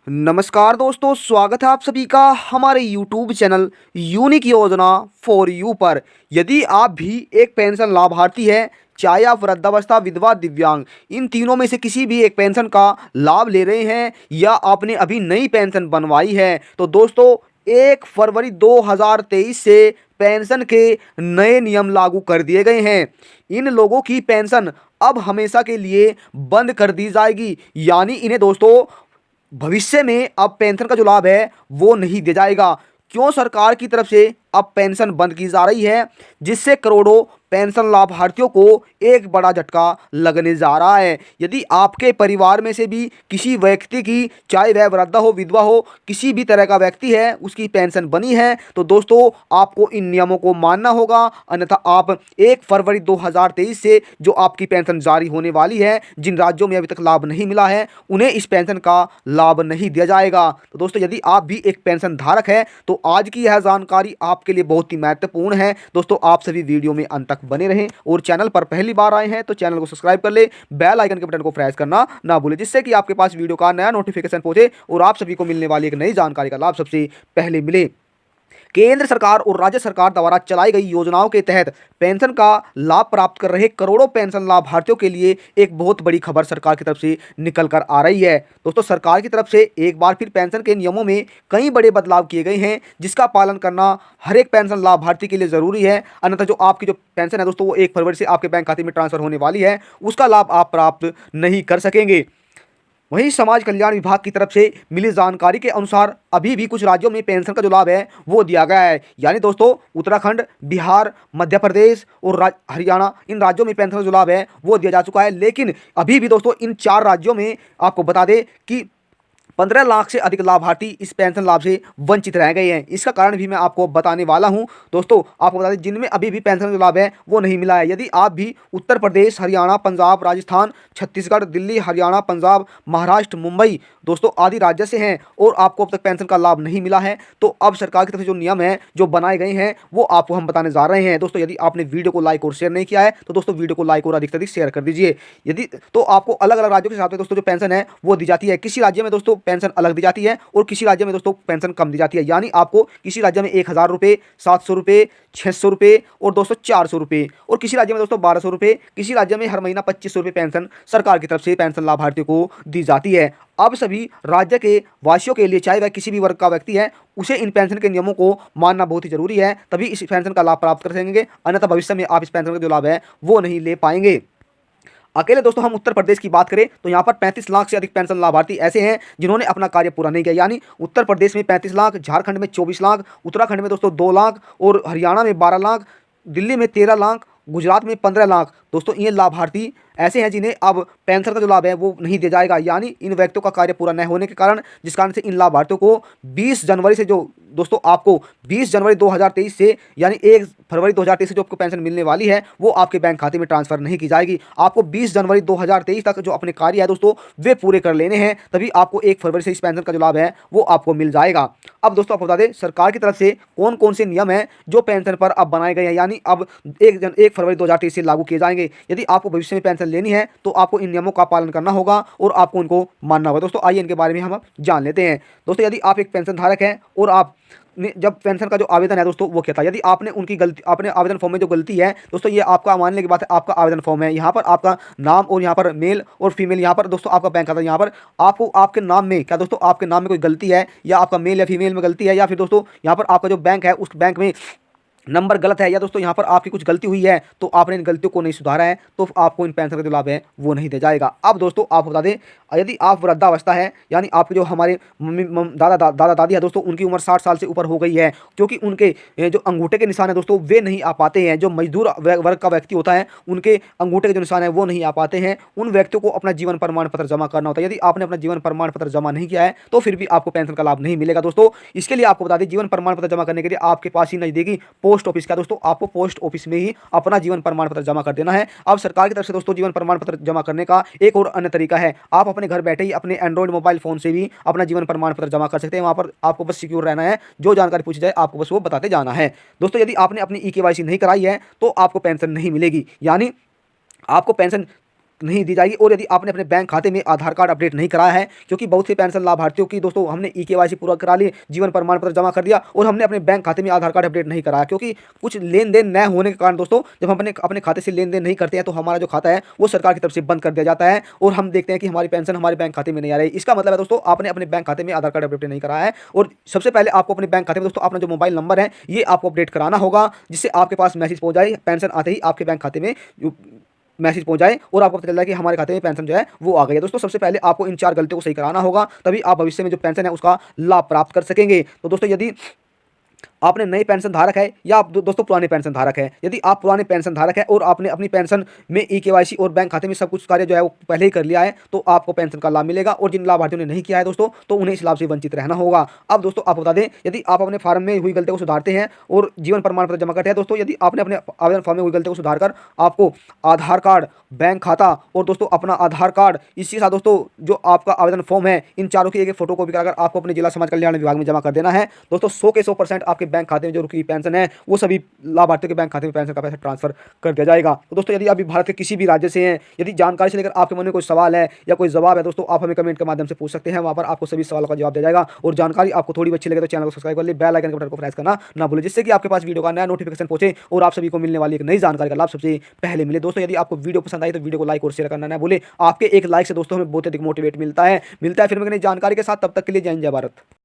नमस्कार दोस्तों, स्वागत है आप सभी का हमारे YouTube चैनल यूनिक योजना फॉर यू पर। यदि आप भी एक पेंशन लाभार्थी हैं, चाहे आप वृद्धावस्था, विधवा, दिव्यांग, इन तीनों में से किसी भी एक पेंशन का लाभ ले रहे हैं या आपने अभी नई पेंशन बनवाई है, तो दोस्तों 1 फरवरी 2023 से पेंशन के नए नियम लागू कर दिए गए हैं। इन लोगों की पेंशन अब हमेशा के लिए बंद कर दी जाएगी, यानी इन्हें दोस्तों भविष्य में अब पेंशन का जो लाभ है वो नहीं दिया जाएगा। क्यों सरकार की तरफ से अब पेंशन बंद की जा रही है, जिससे करोड़ों पेंशन लाभार्थियों को एक बड़ा झटका लगने जा रहा है। यदि आपके परिवार में से भी किसी व्यक्ति की, चाहे वह वृद्धा हो, विधवा हो, किसी भी तरह का व्यक्ति है, उसकी पेंशन बनी है, तो दोस्तों आपको इन नियमों को मानना होगा, अन्यथा आप 1 फरवरी 2023 से जो आपकी पेंशन जारी होने वाली है, जिन राज्यों में अभी तक लाभ नहीं मिला है, उन्हें इस पेंशन का लाभ नहीं दिया जाएगा। तो दोस्तों यदि आप भी एक पेंशन धारक है तो आज की यह जानकारी आपके लिए बहुत ही महत्वपूर्ण है। दोस्तों आप सभी वीडियो में अंत तक बने रहें और चैनल पर पहली बार आए हैं तो चैनल को सब्सक्राइब कर ले, बेल आइकन के बटन को प्रेस करना ना भूलें, जिससे कि आपके पास वीडियो का नया नोटिफिकेशन पहुंचे और आप सभी को मिलने वाली एक नई जानकारी का लाभ सबसे पहले मिले। केंद्र सरकार और राज्य सरकार द्वारा चलाई गई योजनाओं के तहत पेंशन का लाभ प्राप्त कर रहे करोड़ों पेंशन लाभार्थियों के लिए एक बहुत बड़ी खबर सरकार की तरफ से निकल कर आ रही है। दोस्तों सरकार की तरफ से एक बार फिर पेंशन के नियमों में कई बड़े बदलाव किए गए हैं, जिसका पालन करना हर एक पेंशन लाभार्थी के लिए ज़रूरी है। अन्यथा जो आपकी जो पेंशन है दोस्तों वो 1 फरवरी से आपके बैंक खाते में ट्रांसफर होने वाली है, उसका लाभ आप प्राप्त नहीं कर सकेंगे। वहीं समाज कल्याण विभाग की तरफ से मिली जानकारी के अनुसार अभी भी कुछ राज्यों में पेंशन का जो लाभ है वो दिया गया है, यानी दोस्तों उत्तराखंड, बिहार, मध्य प्रदेश और हरियाणा, इन राज्यों में पेंशन का जो लाभ है वो दिया जा चुका है। लेकिन अभी भी दोस्तों इन 4 राज्यों में आपको बता दें कि 15 लाख से अधिक लाभार्थी इस पेंशन लाभ से वंचित रह गए हैं। इसका कारण भी मैं आपको बताने वाला हूं। दोस्तों आपको बता दें जिनमें अभी भी पेंशन का लाभ है वो नहीं मिला है। यदि आप भी उत्तर प्रदेश, हरियाणा, पंजाब, राजस्थान, छत्तीसगढ़, दिल्ली, हरियाणा, पंजाब, महाराष्ट्र, मुंबई दोस्तों आदि राज्य से हैं और आपको अब तक पेंशन का लाभ नहीं मिला है, तो अब सरकार की तरफ से जो नियम है जो बनाए गए हैं वो आपको हम बताने जा रहे हैं। दोस्तों यदि आपने वीडियो को लाइक और शेयर नहीं किया है तो दोस्तों वीडियो को लाइक और अधिक से अधिक शेयर कर दीजिए। यदि तो आपको अलग अलग राज्यों के हिसाब से दोस्तों जो पेंशन है वो दी जाती है। किसी राज्य में दोस्तों पेंशन अलग दी जाती है और किसी राज्य में दोस्तों पेंशन कम दी जाती है, यानी आपको किसी राज्य में 1000 रुपये, 700 रुपये, 600 रुपये और दोस्तों 400 रुपये, और किसी राज्य में दोस्तों 1200 रुपये, किसी राज्य में हर महीना 2500 रुपये पेंशन सरकार की तरफ से पेंशन लाभार्थियों को दी जाती है। अब सभी राज्य के वासियों के लिए, चाहे वह किसी भी वर्ग का व्यक्ति है, उसे इन पेंशन के नियमों को मानना बहुत ही जरूरी है, तभी इस पेंशन का लाभ प्राप्त कर सकेंगे, अन्यथा भविष्य में आप इस पेंशन का जो लाभ है वो नहीं ले पाएंगे। अकेले दोस्तों हम उत्तर प्रदेश की बात करें तो यहाँ पर 35 लाख से अधिक पेंशन लाभार्थी ऐसे हैं जिन्होंने अपना कार्य पूरा नहीं किया, यानी उत्तर प्रदेश में 35 लाख, झारखंड में 24 लाख, उत्तराखंड में दोस्तों 2 लाख और हरियाणा में 12 लाख, दिल्ली में 13 लाख, गुजरात में 15 लाख दोस्तों ये लाभार्थी ऐसे हैं जिन्हें अब पेंशन का जो लाभ है वो नहीं दिया जाएगा, यानी इन व्यक्तियों का कार्य पूरा न होने के कारण, जिस कारण से इन लाभार्थियों को 20 जनवरी से जो दोस्तों आपको 20 जनवरी 2023 से यानी 1 फरवरी 2023 से जो आपको पेंशन मिलने वाली है वो आपके बैंक खाते में ट्रांसफर नहीं की जाएगी। आपको 20 जनवरी 2023 तक जो अपने कार्य है दोस्तों वे पूरे कर लेने हैं, तभी आपको 1 फरवरी से इस पेंशन का जो लाभ है वो आपको मिल जाएगा। अब दोस्तों आपको बता दें सरकार की तरफ से कौन कौन से नियम हैं जो पेंशन पर अब बनाए गए हैं, यानी अब 1 फरवरी 2023 से लागू किए जाएंगे। यदि आपको भविष्य में पेंशन लेनी है तो आपको इन नियमों का पालन करना होगा और आपको उनको मानना होगा। दोस्तों आइए इनके बारे में हम जान लेते हैं। दोस्तों यदि आप एक पेंशन धारक हैं और आप जब पेंशन का जो आवेदन है दोस्तों वो क्या था, यदि आपने उनकी गलती, अपने आवेदन फॉर्म में जो गलती है दोस्तों, ये आपका मानने की बात है, आपका आवेदन फॉर्म है, यहाँ पर आपका नाम और यहाँ पर मेल और फीमेल, यहाँ पर दोस्तों आपका बैंक खाता, यहाँ पर आपको आपके नाम में क्या दोस्तों आपके नाम में कोई गलती है या आपका मेल या फीमेल में गलती है, या फिर दोस्तों यहाँ पर आपका जो बैंक है उस बैंक में नंबर गलत है, या दोस्तों यहाँ पर आपकी कुछ गलती हुई है तो आपने इन गलतियों को नहीं सुधारा है, तो आपको इन पेंशन का जो लाभ है वो नहीं दिया जाएगा। अब दोस्तों आप बता दें यदि आप वृद्धावस्था है, यानी आपके जो हमारे दादा दादी है दोस्तों उनकी उम्र 60 साल से ऊपर हो गई है, क्योंकि उनके जो अंगूठे के निशान है दोस्तों वे नहीं आ पाते हैं, जो मजदूर वर्ग का व्यक्ति होता है उनके अंगूठे के जो निशान है वो नहीं आ पाते हैं, उन व्यक्तियों को अपना जीवन प्रमाण पत्र जमा करना होता है। यदि आपने अपना जीवन प्रमाण पत्र जमा नहीं किया है तो फिर भी आपको पेंशन का लाभ नहीं मिलेगा। दोस्तों इसके लिए आपको बता दें जीवन प्रमाण पत्र जमा करने के लिए आपके पास ही नजदीकी पोस्ट ऑफिस का दोस्तों आपको पोस्ट ऑफिस में ही अपना जीवन प्रमाण पत्र जमा कर देना है। अब सरकार की तरफ से दोस्तों जीवन प्रमाण पत्र जमा करने का एक और अन्य तरीका है, आप अपने घर बैठे ही अपने एंड्रॉइड मोबाइल फोन से भी अपना जीवन प्रमाण पत्र जमा कर सकते हैं। वहां पर आपको बस सिक्योर रहना है, जो जानकारी पूछी जाए आपको बस वो बताते जाना है। दोस्तों यदि आपने अपनी ई केवाईसी नहीं कराई है तो आपको पेंशन नहीं मिलेगी, यानी आपको पेंशन नहीं दी जाएगी। और यदि आपने अपने बैंक खाते में आधार कार्ड अपडेट नहीं कराया है, क्योंकि बहुत से पेंशन लाभार्थियों की दोस्तों हमने ई-केवाईसी पूरा करा ली, जीवन प्रमाण पत्र जमा कर दिया और हमने अपने बैंक खाते में आधार कार्ड अपडेट नहीं कराया, क्योंकि कुछ लेन देन न होने के कारण दोस्तों जब हम अपने खाते से लेन देन नहीं करते हैं तो हमारा जो खाता है वो सरकार की तरफ से बंद कर दिया जाता है और हम देखते हैं कि हमारी पेंशन हमारे बैंक खाते में नहीं आ रही। इसका मतलब है दोस्तों आपने अपने बैंक खाते में आधार कार्ड अपडेट नहीं कराया है। और सबसे पहले आपको अपने बैंक खाते में दोस्तों अपना जो मोबाइल नंबर है ये आपको अपडेट कराना होगा, जिससे आपके पास मैसेज पहुंच जाए, पेंशन आते ही आपके बैंक खाते में मैसेज पहुंच जाए और आपको पता चल जाए कि हमारे खाते में पेंशन जो है वो आ गई है। दोस्तों सबसे पहले आपको इन 4 गलतियों को सही कराना होगा, तभी आप भविष्य में जो पेंशन है उसका लाभ प्राप्त कर सकेंगे। तो दोस्तों यदि आपने नई पेंशन धारक है या आप दोस्तों पुराने पेंशन धारक है, यदि आप पुराने पेंशन धारक है और आपने अपनी पेंशन में ई-केवाईसी और बैंक खाते में सब कुछ कार्य जो है वो पहले ही कर लिया है तो आपको पेंशन का लाभ मिलेगा। और जिन लाभार्थियों ने नहीं किया है दोस्तों तो उन्हें इस लाभ से वंचित रहना होगा। अब दोस्तों आप बता दें, यदि आप अपने फार्म में हुई गलतियों को सुधारते हैं और जीवन प्रमाण पत्र जमा करते हैं दोस्तों, यदि आपने अपने आवेदन फॉर्म में हुई गलतियों को सुधार कर आपको आधार कार्ड, बैंक खाता और दोस्तों अपना आधार कार्ड, इसी के साथ दोस्तों जो आपका आवेदन फॉर्म है, इन चारों की एक फोटो कॉपी कराकर आपको अपने जिला समाज कल्याण विभाग में जमा कर देना है। दोस्तों 100 के 100% आपके बैंक खाते में जो रुकी पेंशन है वो सभी लाभार्थियों के बैंक खाते में पेंशन का पैसा ट्रांसफर कर दिया जाएगा। तो दोस्तों यदि अभी भारत के किसी भी राज्य से हैं, यदि जानकारी से लेकर आपके मन में कोई सवाल है या कोई जवाब है दोस्तों, आप हमें कमेंट के माध्यम से पूछ सकते हैं, वहां पर आपको सभी सवालों का जवाब दिया जाएगा। और जानकारी आपको थोड़ी अच्छी लगे तो चैनल को सब्सक्राइब कर ले, बेल आइकन के बटन को प्रेस करना ना भूलें, जिससे कि आपके पास वीडियो का नया नोटिफिकेशन पहुंचे और आप सभी को मिलने वाली एक नई जानकारी का लाभ सबसे पहले मिले। दोस्तों यदि आपको वीडियो पसंद आई तो वीडियो को लाइक और शेयर करना ना भूलें। आपके एक लाइक से दोस्तों हमें बहुत अधिक मोटिवेट मिलता है फिर मैं नई जानकारी के साथ। तब तक के लिए जय हिंद, जय भारत।